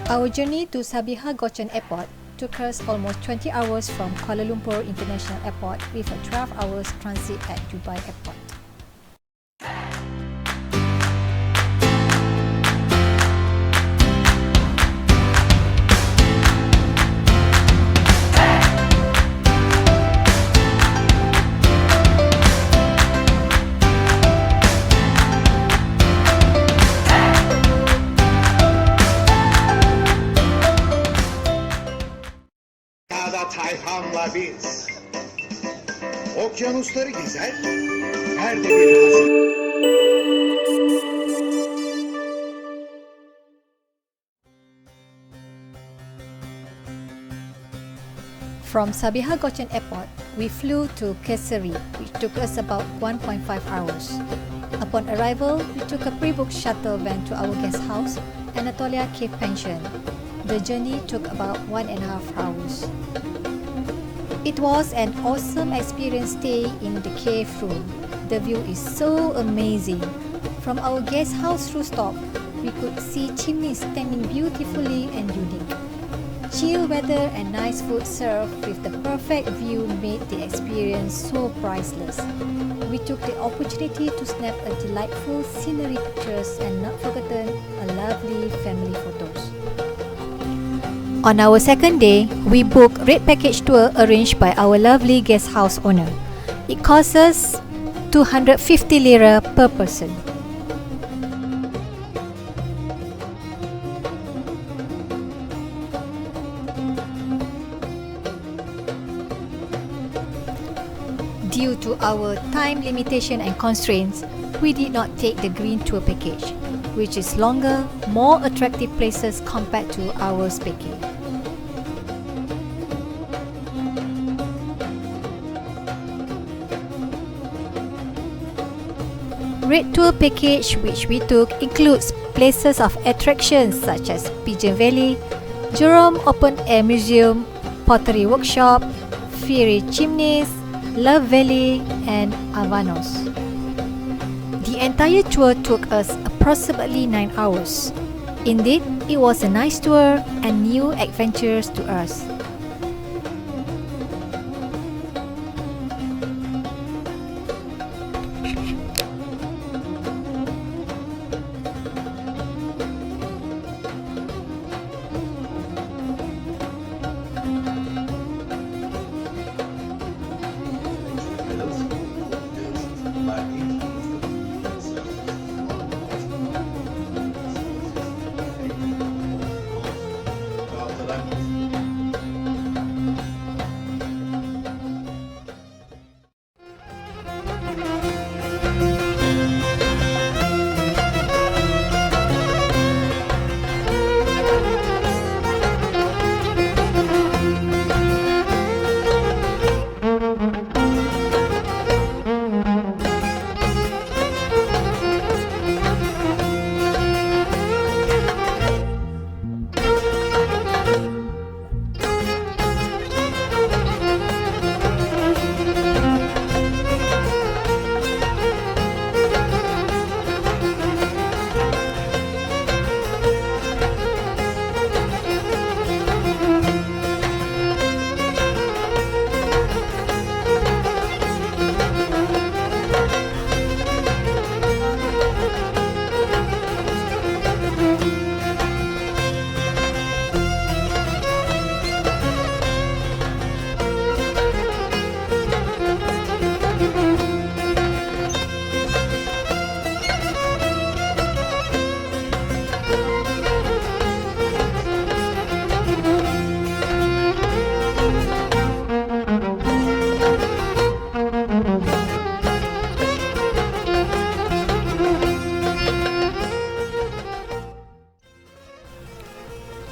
Our journey to Sabiha Gokcen Airport took us almost 20 hours from Kuala Lumpur International Airport with a 12 hours transit at Dubai Airport. Tayfanla biz okyanusları gezer, nerede bir hazine. From Sabiha Gokcen Airport, we flew to Ferry, which took us about 1.5 hours. Upon arrival, we took a pre-booked shuttle van to our guest house, Anatolia Cave Pension. The journey took about 1.5 hours. It was an awesome experience stay in the cave room. The view is so amazing. From our guest house rooftop, we could see chimneys standing beautifully and unique. Chill weather and nice food served with the perfect view made the experience so priceless. We took the opportunity to snap a delightful scenery pictures and not forgotten a lovely family photos. On our second day, we booked Red Package Tour arranged by our lovely guest house owner. It cost us 250 lira per person. Due to our time limitation and constraints, we did not take the Green Tour package, which is longer, more attractive places compared to ours package. Red Tour package which we took includes places of attractions such as Pigeon Valley, Jerome Open Air Museum, Pottery Workshop, Ferry Chimneys, Love Valley and Avanos. The entire tour took us approximately 9 hours. Indeed, it was a nice tour and new adventures to us.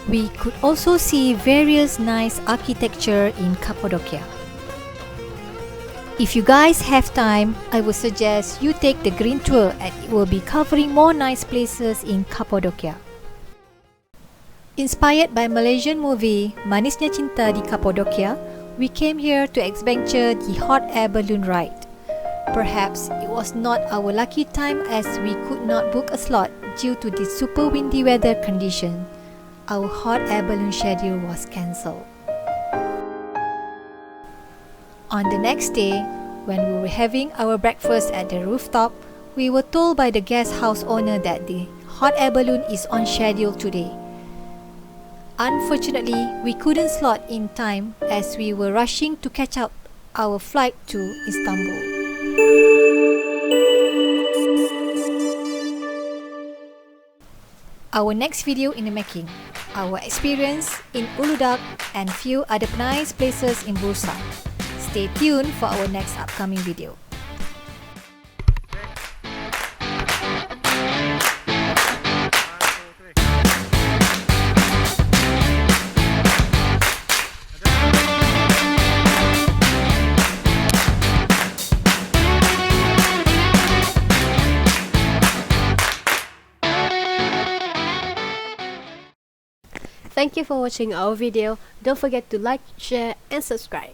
We could also see various nice architecture in Cappadocia. If you guys have time, I would suggest you take the Green Tour and it will be covering more nice places in Cappadocia. Inspired by Malaysian movie Manisnya Cinta di Cappadocia, we came here to adventure the hot air balloon ride. Perhaps it was not our lucky time as we could not book a slot due to the super windy weather condition. our hot air balloon schedule was cancelled. On the next day, when we were having our breakfast at the rooftop, we were told by the guest house owner that the hot air balloon is on schedule today. Unfortunately, we couldn't slot in time as we were rushing to catch up our flight to Istanbul. Our next video in the making, our experience in Uludag and few other nice places in Bursa. Stay tuned for our next upcoming video. Thank you for watching our video. Don't forget to like, share and subscribe.